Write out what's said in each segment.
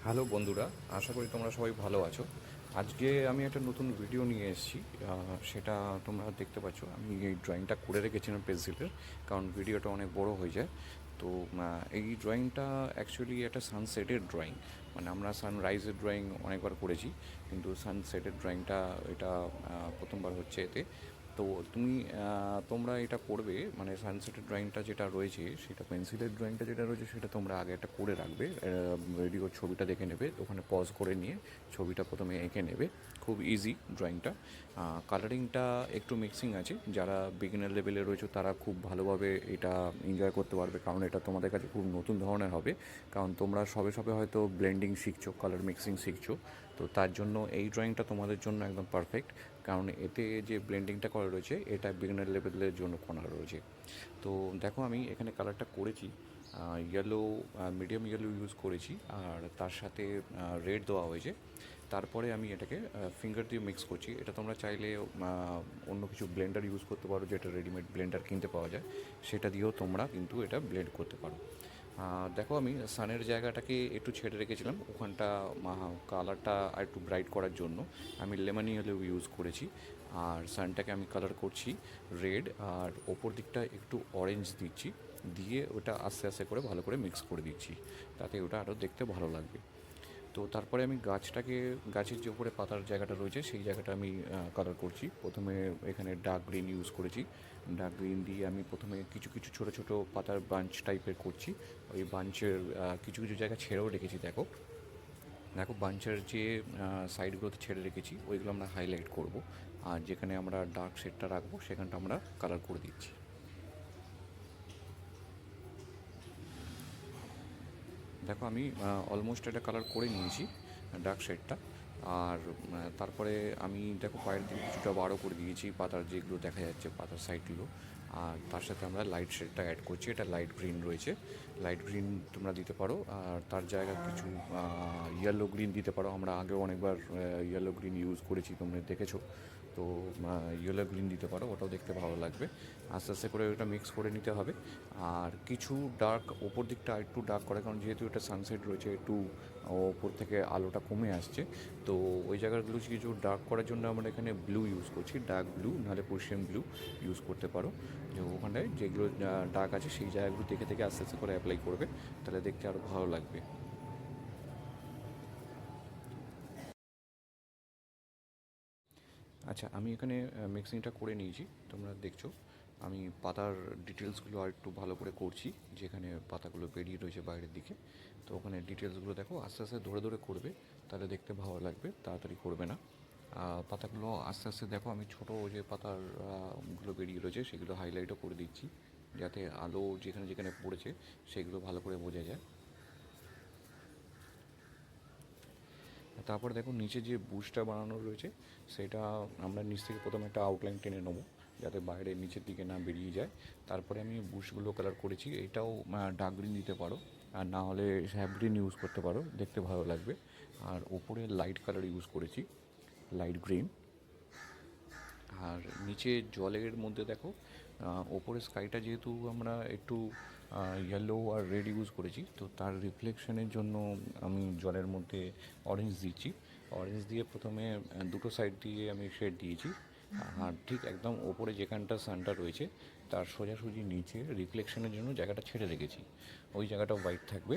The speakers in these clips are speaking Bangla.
হ্যালো বন্ধুরা, আশা করি তোমরা সবাই ভালো আছো। আজকে আমি একটা নতুন ভিডিও নিয়ে এসেছি। সেটা তোমরা দেখতে পাচ্ছ। আমি এই ড্রয়িংটা করে রেখেছিলাম পেন্সিলের, কারণ ভিডিওটা অনেক বড় হয়ে যায়। তো এই ড্রয়িংটা অ্যাকচুয়ালি একটা সানসেটের ড্রয়িং। মানে আমরা সানরাইজের ড্রয়িং অনেকবার করেছি, কিন্তু সানসেটের ড্রয়িংটা এটা প্রথমবার হচ্ছে এতে। তো তোমরা এটা করবে, মানে সানসেটের ড্রয়িংটা যেটা রয়েছে, সেটা পেন্সিলের ড্রয়িংটা যেটা রয়েছে সেটা তোমরা আগে একটা করে রাখবে। ভিডিওর ছবিটা দেখে নেবে, ওখানে পজ করে নিয়ে ছবিটা প্রথমে এঁকে নেবে। খুব ইজি ড্রয়িংটা। কালারিংটা একটু মিক্সিং আছে, যারা বিগিনার লেভেলে রয়েছে তারা খুব ভালোভাবে এটা এনজয় করতে পারবে, কারণ এটা তোমাদের কাছে খুব নতুন ধরনের হবে। কারণ তোমরা সবে সবে হয়তো ব্লেন্ডিং শিখছো, কালার মিক্সিং শিখছো। তো তার জন্য এই ড্রয়িংটা তোমাদের জন্য একদম পারফেক্ট, কারণ এতে যে ব্লেন্ডিংটা করা রয়েছে এটা বিগিনার লেভেলের জন্য করা রয়েছে। তো দেখো আমি এখানে কালারটা করেছি, ইয়েলো, মিডিয়াম ইয়েলো ইউজ করেছি, আর তার সাথে রেড দেওয়া হয়েছে। তারপরে আমি এটাকে ফিঙ্গার দিয়ে মিক্স করছি। এটা তোমরা চাইলে অন্য কিছু ব্লেন্ডার ইউজ করতে পারো, যেটা রেডিমেড ব্লেন্ডার কিনতে পাওয়া যায়, সেটা দিয়েও তোমরা কিন্তু এটা ব্লেন্ড করতে পারো। দেখো আমি সানের জায়গাটাকে একটু ছেড়ে রেখেছিলাম, ওখানটা কালারটা আর একটু ব্রাইট করার জন্য আমি লেমন ইয়েলো ইউজ করেছি। আর সানটাকে আমি কালার করছি রেড, আর ওপর দিকটা একটু অরেঞ্জ দিচ্ছি, দিয়ে ওটা আস্তে আস্তে করে ভালো করে মিক্স করে দিচ্ছি, তাতে ওটা আরও দেখতে ভালো লাগবে। তো তারপরে আমি গাছের যে উপরে পাতার জায়গাটা রয়েছে সেই জায়গাটা আমি কালার করছি। প্রথমে এখানে ডার্ক গ্রিন ইউজ করেছি। ডার্ক গ্রিন দিয়ে আমি প্রথমে কিছু কিছু ছোটো ছোটো পাতার বাঞ্চ টাইপের করছি। ওই বাঞ্চের কিছু কিছু জায়গা ছেড়েও রেখেছি। দেখো দেখো বাঞ্চের যে সাইডগুলোতে ছেড়ে রেখেছি ওইগুলো আমরা হাইলাইট করব, আর যেখানে আমরা ডার্ক শেডটা রাখবো সেখানটা আমরা কালার করে দিচ্ছি। দেখো আমি অলমোস্ট এটা কালার করে নিয়েছি, ডার্ক শেডটা। আর তারপরে আমি দেখো পায়ের দিকে কিছুটা বারো করে দিয়েছি পাতার যেগুলো দেখা যাচ্ছে, পাতার সাইডগুলো। আর তার সাথে আমরা লাইট শেডটা অ্যাড করছি, এটা লাইট গ্রিন রয়েছে। লাইট গ্রিন তোমরা দিতে পারো, আর তার জায়গায় কিছু ইয়েলো গ্রিন দিতে পারো। আমরা আগেও অনেকবার ইয়েলো গ্রিন ইউজ করেছি, তোমরা দেখেছো। তো ইয়েলো গ্রিন দিতে পারো, ওটাও দেখতে ভালো লাগবে। আস্তে আস্তে করে ওটা মিক্স করে নিতে হবে। আর কিছু ডার্ক ওপর দিকটা একটু ডার্ক করে, কারণ যেহেতু এটা সানসেট রয়েছে, একটু ওপর থেকে আলোটা কমে আসছে। তো ওই জায়গাগুলো কিছু ডার্ক করার জন্য আমরা এখানে ব্লু ইউজ করছি, ডার্ক ব্লু, নাহলে পার্সিয়ান ব্লু ইউজ করতে পারো। যে ওখানটায় যেগুলো ডার্ক আছে সেই জায়গাগুলো দেখে থেকে আস্তে আস্তে করে অ্যাপ্লাই করবে, তাহলে দেখতে আরও ভালো লাগবে। আচ্ছা, আমি এখানে মিক্সিংটা করে নিয়েছি, তোমরা দেখছো। আমি পাতার ডিটেলসগুলো আর একটু ভালো করে করছি, যেখানে পাতাগুলো বেরিয়ে রয়েছে বাইরের দিকে। তো ওখানে ডিটেলসগুলো দেখো আস্তে আস্তে ধরে ধরে করবে, তাহলে দেখতে ভালো লাগবে, তাড়াতাড়ি করবে না। পাতাগুলো আস্তে আস্তে দেখো, আমি ছোটো যে পাতার গুলো বেরিয়ে রয়েছে সেগুলো হাইলাইটও করে দিচ্ছি, যাতে আলো যেখানে যেখানে পড়েছে সেগুলো ভালো করে বোঝা যায়। তারপরে দেখো নিচে যে বুশটা বানানো রয়েছে সেটা আমরা নিচ থেকে প্রথমে একটা আউটলাইন টেনে নেবো, যাতে বাইরে নিচের দিকে না বেরিয়ে যায়। তারপরে আমি বুশগুলো কালার করেছি, এটাও ডার্ক গ্রিন দিতে পারো, আর না হলে স্যাপ গ্রিন ইউজ করতে পারো, দেখতে ভালো লাগবে। আর ওপরে লাইট কালার ইউজ করেছি, লাইট গ্রিন। আর নিচে জলের মধ্যে দেখো ওপরে স্কাইটা যেহেতু আমরা একটু ইয়েলো আর রেড ইউজ করেছি, তো তার রিফ্লেকশনের জন্য আমি জলের মধ্যে অরেঞ্জ দিচ্ছি। অরেঞ্জ দিয়ে প্রথমে দুটো সাইড দিয়ে আমি শেড দিয়েছি। আর ঠিক একদম ওপরে যেখানটা সানটা রয়েছে তার সোজাসুজি নিচে রিফ্লেকশনের জন্য জায়গাটা ছেড়ে রেখেছি, ওই জায়গাটা হোয়াইট থাকবে।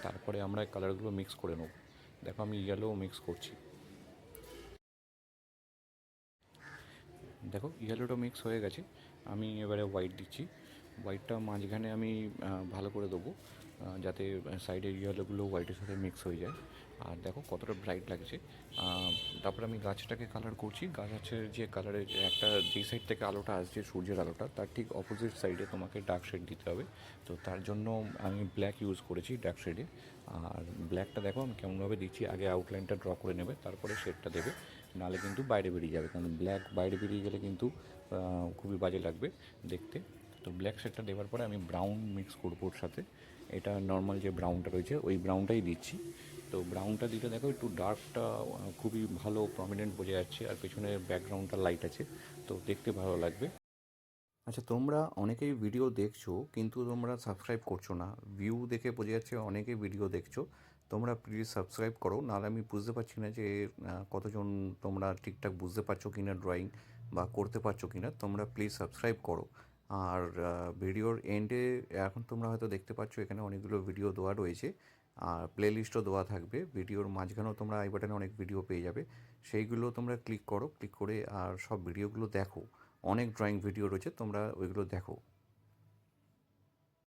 তারপরে আমরা কালারগুলো মিক্স করে নেব। দেখো আমি ইয়েলো মিক্স করছি। দেখো ইয়েলোটা মিক্স হয়ে গেছে, আমি এবারে হোয়াইট দিচ্ছি। হোয়াইটটা মাঝখানে আমি ভালো করে দেবো, যাতে সাইডের ইয়েলোগুলো হোয়াইটের সাথে মিক্স হয়ে যায়। আর দেখো কতটা ব্রাইট লাগছে। তারপরে আমি গাছটাকে কালার করছি। গাছের যে কালারের একটা যেই সাইড থেকে আলোটা আসছে, সূর্যের আলোটা, তার ঠিক অপোজিট সাইডে তোমাকে ডার্ক শেড দিতে হবে। তো তার জন্য আমি ব্ল্যাক ইউজ করেছি ডার্ক শেডে। আর ব্ল্যাকটা দেখো আমি কেমনভাবে দিচ্ছি, আগে আউটলাইনটা ড্র করে নেবে, তারপরে শেডটা দেবে, নাহলে কিন্তু বাইরে বেরিয়ে যাবে, কারণ ব্ল্যাক বাইরে বেরিয়ে গেলে কিন্তু খুবই বাজে লাগবে দেখতে। তো ব্ল্যাক শেডটা দেওয়ার পরে আমি ব্রাউন মিক্স করবো ওর সাথে। এটা নর্মাল যে ব্রাউনটা রয়েছে ওই ব্রাউনটাই দিচ্ছি। তো ব্রাউনটা দিলে দেখো একটু ডার্কটা খুবই ভালো প্রমিনেন্ট বোঝা যাচ্ছে, আর পেছনের ব্যাকগ্রাউন্ডটা লাইট আছে, তো দেখতে ভালো লাগবে। আচ্ছা, তোমরা অনেকেই ভিডিও দেখছো কিন্তু তোমরা সাবস্ক্রাইব করছো না। ভিউ দেখে বোঝা যাচ্ছে অনেকেই ভিডিও দেখছো, তোমরা প্লিজ সাবস্ক্রাইব করো, নাহলে আমি বুঝতে পারছি না যে কতজন তোমরা ঠিকঠাক বুঝতে পারছো কি না ড্রয়িং বা করতে পারছো কি না। তোমরা প্লিজ সাবস্ক্রাইব করো। আর ভিডিওর এন্ডে এখন তোমরা হয়তো দেখতে পাচ্ছ এখানে অনেকগুলো ভিডিও দেওয়া রয়েছে, আর প্লে লিস্টও দেওয়া থাকবে। ভিডিওর মাঝখানেও তোমরা আই বাটনে অনেক ভিডিও পেয়ে যাবে, সেইগুলো তোমরা ক্লিক করো, ক্লিক করে আর সব ভিডিওগুলো দেখো। অনেক ড্রয়িং ভিডিও রয়েছে, তোমরা ওইগুলো দেখো।